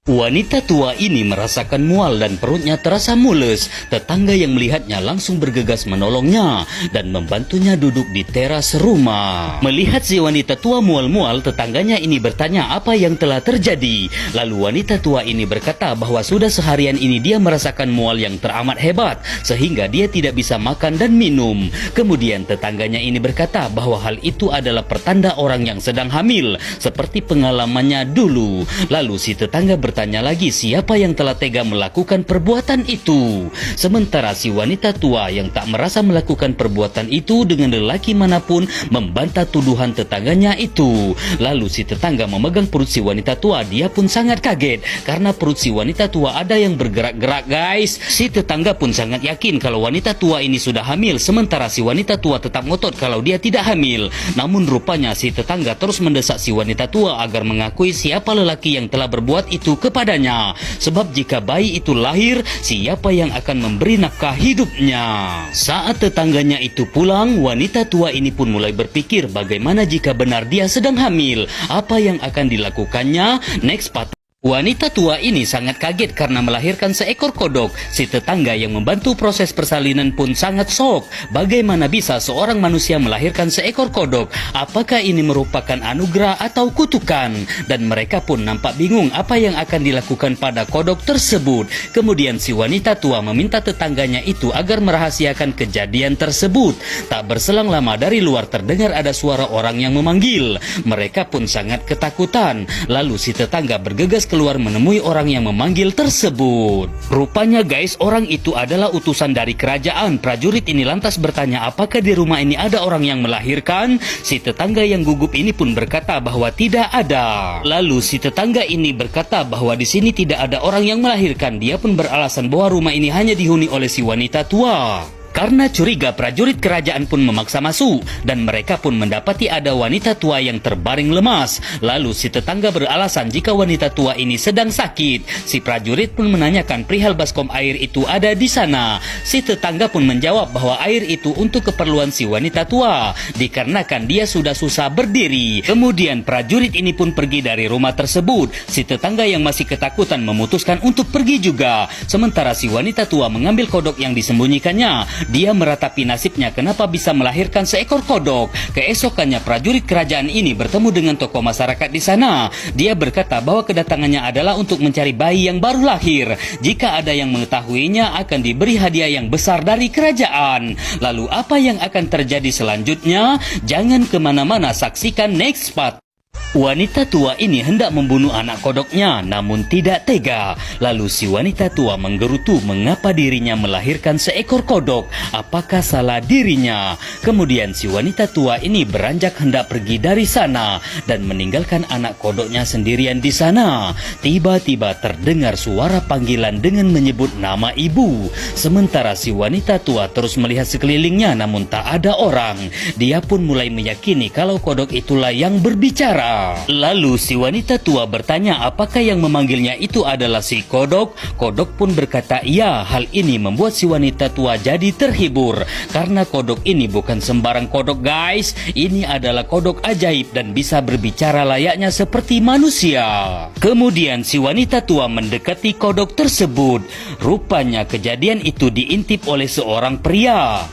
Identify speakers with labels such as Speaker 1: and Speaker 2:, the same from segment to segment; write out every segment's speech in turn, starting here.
Speaker 1: Wanita tua ini merasakan mual dan perutnya terasa mules. Tetangga yang melihatnya langsung bergegas menolongnya dan membantunya duduk di teras rumah. Melihat si wanita tua mual-mual, tetangganya ini bertanya apa yang telah terjadi. Lalu wanita tua ini berkata bahwa sudah seharian ini dia merasakan mual yang teramat hebat sehingga dia tidak bisa makan dan minum. Kemudian tetangganya ini berkata bahwa hal itu adalah pertanda orang yang sedang hamil seperti pengalamannya dulu. Lalu si tetangga bertanya lagi siapa yang telah tega melakukan perbuatan itu. Sementara si wanita tua yang tak merasa melakukan perbuatan itu dengan lelaki manapun membantah tuduhan tetangganya itu. Lalu si tetangga memegang perut si wanita tua. Dia pun sangat kaget karena perut si wanita tua ada yang bergerak-gerak, guys. Si tetangga pun sangat yakin kalau wanita tua ini sudah hamil, sementara si wanita tua tetap ngotot kalau dia tidak hamil. Namun rupanya si tetangga terus mendesak si wanita tua agar mengakui siapa lelaki yang telah berbuat itu kepadanya. Sebab jika bayi itu lahir, siapa yang akan memberi nafkah hidupnya? Saat tetangganya itu pulang, wanita tua ini pun mulai berpikir bagaimana jika benar dia sedang hamil. Apa yang akan dilakukannya? Next part. Wanita tua ini sangat kaget karena melahirkan seekor kodok. Si tetangga yang membantu proses persalinan pun sangat shock. Bagaimana bisa seorang manusia melahirkan seekor kodok? Apakah ini merupakan anugerah atau kutukan? Dan mereka pun nampak bingung apa yang akan dilakukan pada kodok tersebut. Kemudian si wanita tua meminta tetangganya itu agar merahasiakan kejadian tersebut. Tak berselang lama dari luar terdengar ada suara orang yang memanggil. Mereka pun sangat ketakutan. Lalu si tetangga bergegas keluar menemui orang yang memanggil tersebut. Rupanya guys, orang itu adalah utusan dari kerajaan. Prajurit ini lantas bertanya apakah di rumah ini ada orang yang melahirkan. Si tetangga yang gugup ini pun berkata bahwa tidak ada. Lalu si tetangga ini berkata bahwa di sini tidak ada orang yang melahirkan. Dia pun beralasan bahwa rumah ini hanya dihuni oleh si wanita tua. Karena curiga, prajurit kerajaan pun memaksa masuk dan mereka pun mendapati ada wanita tua yang terbaring lemas. Lalu si tetangga beralasan jika wanita tua ini sedang sakit. Si prajurit pun menanyakan perihal baskom air itu ada di sana. Si tetangga pun menjawab bahwa air itu untuk keperluan si wanita tua dikarenakan dia sudah susah berdiri. Kemudian prajurit ini pun pergi dari rumah tersebut. Si tetangga yang masih ketakutan memutuskan untuk pergi juga. Sementara si wanita tua mengambil kodok yang disembunyikannya. Dia meratapi nasibnya kenapa bisa melahirkan seekor kodok. Keesokannya prajurit kerajaan ini bertemu dengan tokoh masyarakat di sana. Dia berkata bahwa kedatangannya adalah untuk mencari bayi yang baru lahir. Jika ada yang mengetahuinya akan diberi hadiah yang besar dari kerajaan. Lalu apa yang akan terjadi selanjutnya? Jangan kemana-mana, saksikan next part. Wanita tua ini hendak membunuh anak kodoknya, namun tidak tega. Lalu si wanita tua menggerutu mengapa dirinya melahirkan seekor kodok. Apakah salah dirinya? Kemudian si wanita tua ini beranjak hendak pergi dari sana dan meninggalkan anak kodoknya sendirian di sana. Tiba-tiba terdengar suara panggilan dengan menyebut nama ibu. Sementara si wanita tua terus melihat sekelilingnya namun tak ada orang. Dia pun mulai meyakini kalau kodok itulah yang berbicara. Lalu si wanita tua bertanya apakah yang memanggilnya itu adalah si kodok. Kodok pun berkata iya. Hal ini membuat si wanita tua jadi terhibur karena kodok ini bukan sembarang kodok guys. Ini adalah kodok ajaib dan bisa berbicara layaknya seperti manusia. Kemudian si wanita tua mendekati kodok tersebut. Rupanya kejadian itu diintip oleh seorang pria.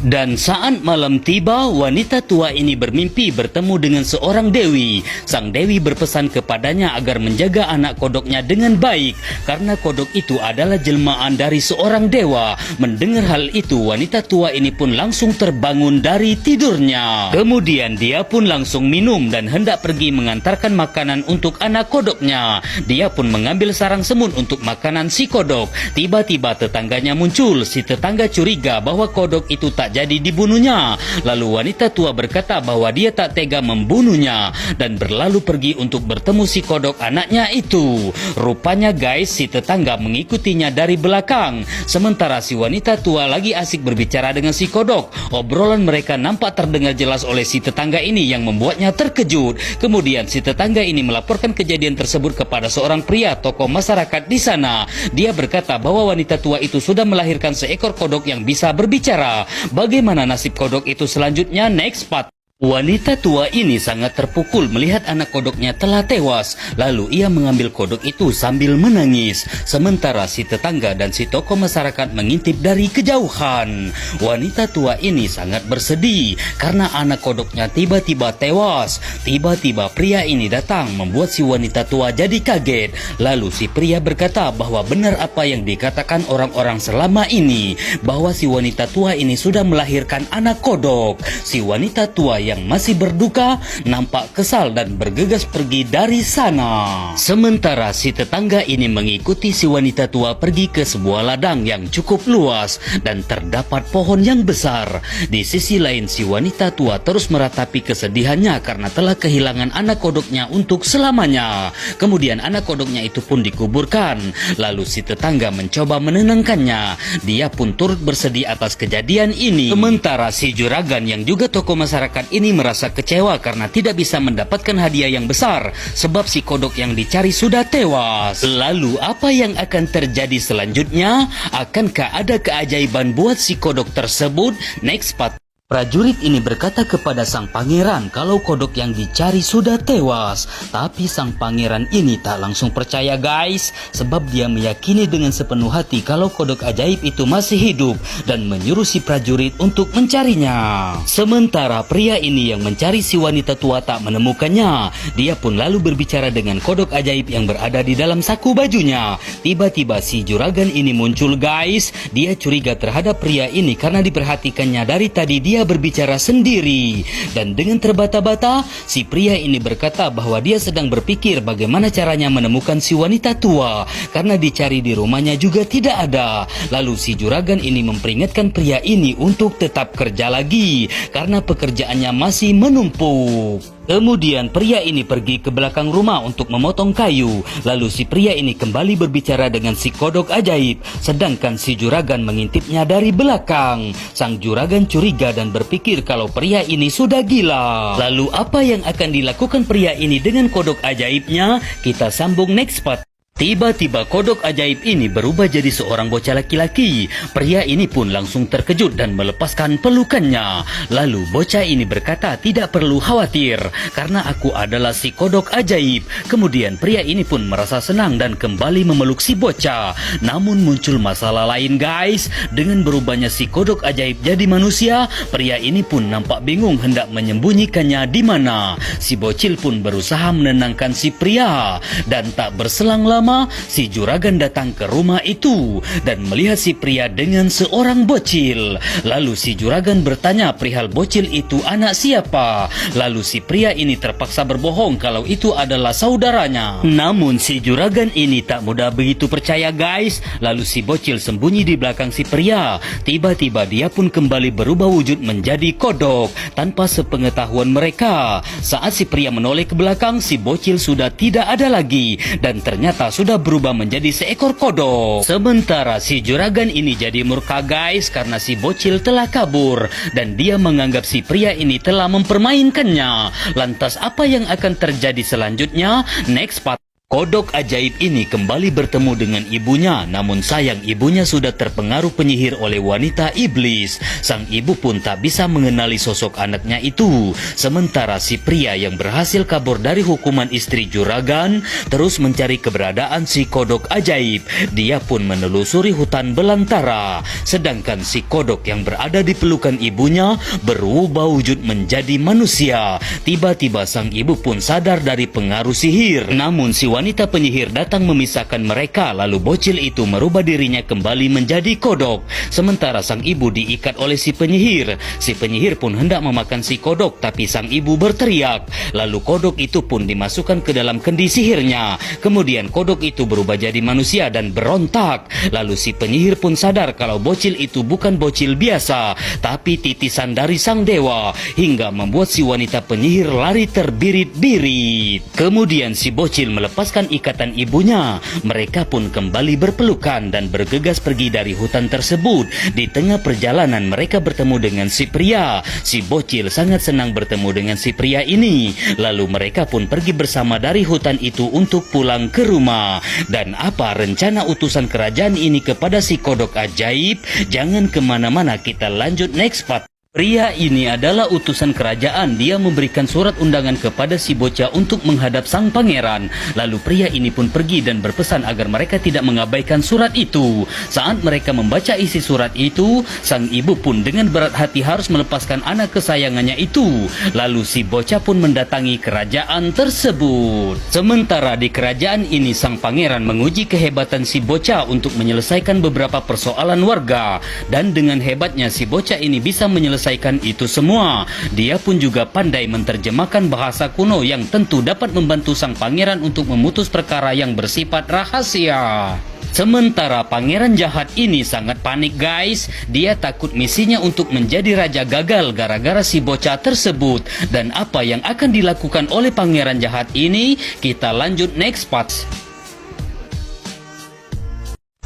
Speaker 1: Dan saat malam tiba, wanita tua ini bermimpi bertemu dengan seorang dewi. Sang dewi berpesan kepadanya agar menjaga anak kodoknya dengan baik, karena kodok itu adalah jelmaan dari seorang dewa. Mendengar hal itu, wanita tua ini pun langsung terbangun dari tidurnya. Kemudian dia pun langsung minum dan hendak pergi mengantarkan makanan untuk anak kodoknya. Dia pun mengambil sarang semut untuk makanan si kodok. Tiba-tiba tetangganya muncul. Si tetangga curiga bahwa kodok itu tak jadi dibunuhnya. Lalu wanita tua berkata bahwa dia tak tega membunuhnya dan berlalu pergi untuk bertemu si kodok anaknya itu. Rupanya guys, si tetangga mengikutinya dari belakang. Sementara si wanita tua lagi asik berbicara dengan si kodok. Obrolan mereka nampak terdengar jelas oleh si tetangga ini yang membuatnya terkejut. Kemudian si tetangga ini melaporkan kejadian tersebut kepada seorang pria tokoh masyarakat di sana. Dia berkata bahwa wanita tua itu sudah melahirkan seekor kodok yang bisa berbicara. Bagaimana nasib kodok itu selanjutnya? Next part. Wanita tua ini sangat terpukul melihat anak kodoknya telah tewas. Lalu ia mengambil kodok itu sambil menangis. Sementara si tetangga dan si tokoh masyarakat mengintip dari kejauhan. Wanita tua ini sangat bersedih karena anak kodoknya tiba-tiba tewas. Tiba-tiba pria ini datang membuat si wanita tua jadi kaget. Lalu si pria berkata bahwa benar apa yang dikatakan orang-orang selama ini, bahwa si wanita tua ini sudah melahirkan anak kodok. Si wanita tua yang masih berduka nampak kesal dan bergegas pergi dari sana. Sementara si tetangga ini mengikuti si wanita tua pergi ke sebuah ladang yang cukup luas dan terdapat pohon yang besar. Di sisi lain si wanita tua terus meratapi kesedihannya karena telah kehilangan anak kodoknya untuk selamanya. Kemudian anak kodoknya itu pun dikuburkan. Lalu si tetangga mencoba menenangkannya. Dia pun turut bersedih atas kejadian ini. Sementara si juragan yang juga tokoh masyarakat ini merasa kecewa karena tidak bisa mendapatkan hadiah yang besar sebab si kodok yang dicari sudah tewas. Lalu apa yang akan terjadi selanjutnya? Akankah ada keajaiban buat si kodok tersebut? Next part. Prajurit ini berkata kepada sang pangeran kalau kodok yang dicari sudah tewas. Tapi sang pangeran ini tak langsung percaya guys, sebab dia meyakini dengan sepenuh hati kalau kodok ajaib itu masih hidup dan menyuruh si prajurit untuk mencarinya. Sementara pria ini yang mencari si wanita tua tak menemukannya. Dia pun lalu berbicara dengan kodok ajaib yang berada di dalam saku bajunya. Tiba-tiba si juragan ini muncul guys. Dia curiga terhadap pria ini karena diperhatikannya dari tadi dia berbicara sendiri. Dan dengan terbata-bata si pria ini berkata bahwa dia sedang berpikir bagaimana caranya menemukan si wanita tua karena dicari di rumahnya juga tidak ada. Lalu si juragan ini memperingatkan pria ini untuk tetap kerja lagi karena pekerjaannya masih menumpuk. Kemudian pria ini pergi ke belakang rumah untuk memotong kayu. Lalu si pria ini kembali berbicara dengan si kodok ajaib, sedangkan si juragan mengintipnya dari belakang. Sang juragan curiga dan berpikir kalau pria ini sudah gila. Lalu apa yang akan dilakukan pria ini dengan kodok ajaibnya? Kita sambung next part. Tiba-tiba kodok ajaib ini berubah jadi seorang bocah laki-laki. Pria ini pun langsung terkejut dan melepaskan pelukannya. Lalu bocah ini berkata, tidak perlu khawatir karena aku adalah si kodok ajaib. Kemudian pria ini pun merasa senang dan kembali memeluk si bocah. Namun muncul masalah lain guys. Dengan berubahnya si kodok ajaib jadi manusia, pria ini pun nampak bingung hendak menyembunyikannya di mana. Si bocil pun berusaha menenangkan si pria. Dan tak berselang lama si juragan datang ke rumah itu dan melihat si pria dengan seorang bocil. Lalu si juragan bertanya perihal bocil itu anak siapa. Lalu si pria ini terpaksa berbohong kalau itu adalah saudaranya. Namun si juragan ini tak mudah begitu percaya guys. Lalu si bocil sembunyi di belakang si pria. Tiba-tiba dia pun kembali berubah wujud menjadi kodok tanpa sepengetahuan mereka. Saat si pria menoleh ke belakang, si bocil sudah tidak ada lagi dan ternyata sudah berubah menjadi seekor kodok. Sementara si juragan ini jadi murka guys karena si bocil telah kabur dan dia menganggap si pria ini telah mempermainkannya. Lantas apa yang akan terjadi selanjutnya? Next part. Kodok ajaib ini kembali bertemu dengan ibunya, namun sayang ibunya sudah terpengaruh penyihir oleh wanita iblis. Sang ibu pun tak bisa mengenali sosok anaknya itu. Sementara si pria yang berhasil kabur dari hukuman istri juragan terus mencari keberadaan si kodok ajaib. Dia pun menelusuri hutan belantara. Sedangkan si kodok yang berada di pelukan ibunya berubah wujud menjadi manusia. Tiba-tiba sang ibu pun sadar dari pengaruh sihir. Namun si wanita penyihir datang memisahkan mereka, lalu bocil itu merubah dirinya kembali menjadi kodok. Sementara sang ibu diikat oleh si penyihir. Si penyihir pun hendak memakan si kodok, tapi sang ibu berteriak. Lalu kodok itu pun dimasukkan ke dalam kendi sihirnya. Kemudian kodok itu berubah jadi manusia dan berontak. Lalu si penyihir pun sadar kalau bocil itu bukan bocil biasa, tapi titisan dari sang dewa, hingga membuat si wanita penyihir lari terbirit-birit. Kemudian si bocil melepaskan ikatan ibunya. Mereka pun kembali berpelukan dan bergegas pergi dari hutan tersebut. Di tengah perjalanan mereka bertemu dengan si pria. Si bocil sangat senang bertemu dengan si pria ini. Lalu mereka pun pergi bersama dari hutan itu untuk pulang ke rumah. Dan apa rencana utusan kerajaan ini kepada si kodok ajaib? Jangan kemana-mana, kita lanjut next part. Pria ini adalah utusan kerajaan. Dia memberikan surat undangan kepada si bocah untuk menghadap sang pangeran. Lalu pria ini pun pergi dan berpesan agar mereka tidak mengabaikan surat itu. Saat mereka membaca isi surat itu, sang ibu pun dengan berat hati harus melepaskan anak kesayangannya itu. Lalu si bocah pun mendatangi kerajaan tersebut. Sementara di kerajaan ini, sang pangeran menguji kehebatan si bocah untuk menyelesaikan beberapa persoalan warga. Dan dengan hebatnya si bocah ini bisa menyelesaikan itu semua. Dia pun juga pandai menerjemahkan bahasa kuno yang tentu dapat membantu sang pangeran untuk memutus perkara yang bersifat rahasia. Sementara pangeran jahat ini sangat panik guys. Dia takut misinya untuk menjadi raja gagal gara-gara si bocah tersebut. Dan apa yang akan dilakukan oleh pangeran jahat ini? Kita lanjut next part.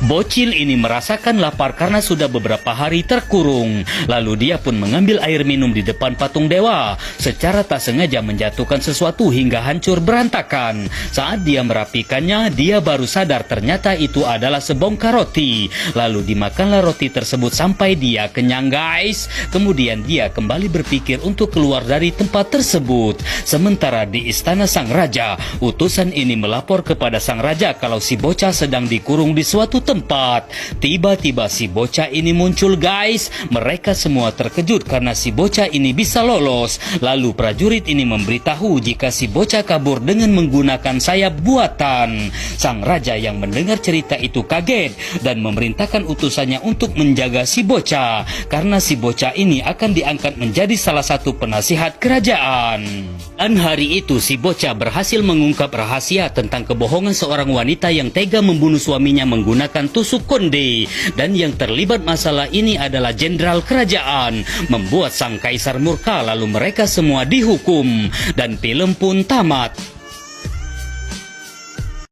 Speaker 1: Bocil ini merasakan lapar karena sudah beberapa hari terkurung. Lalu dia pun mengambil air minum di depan patung dewa. Secara tak sengaja menjatuhkan sesuatu hingga hancur berantakan. Saat dia merapikannya, dia baru sadar ternyata itu adalah sebongkar roti. Lalu dimakanlah roti tersebut sampai dia kenyang guys. Kemudian dia kembali berpikir untuk keluar dari tempat tersebut. Sementara di istana sang raja, utusan ini melapor kepada sang raja kalau si bocah sedang dikurung di suatu tempat. Tiba-tiba si bocah ini muncul guys. Mereka semua terkejut karena si bocah ini bisa lolos. Lalu prajurit ini memberitahu jika si bocah kabur dengan menggunakan sayap buatan. Sang raja yang mendengar cerita itu kaget dan memerintahkan utusannya untuk menjaga si bocah, karena si bocah ini akan diangkat menjadi salah satu penasihat kerajaan. Dan hari itu si bocah berhasil mengungkap rahasia tentang kebohongan seorang wanita yang tega membunuh suaminya menggunakan tusuk konde. Dan yang terlibat masalah ini adalah jenderal kerajaan, membuat sang kaisar murka. Lalu mereka semua dihukum dan film pun tamat.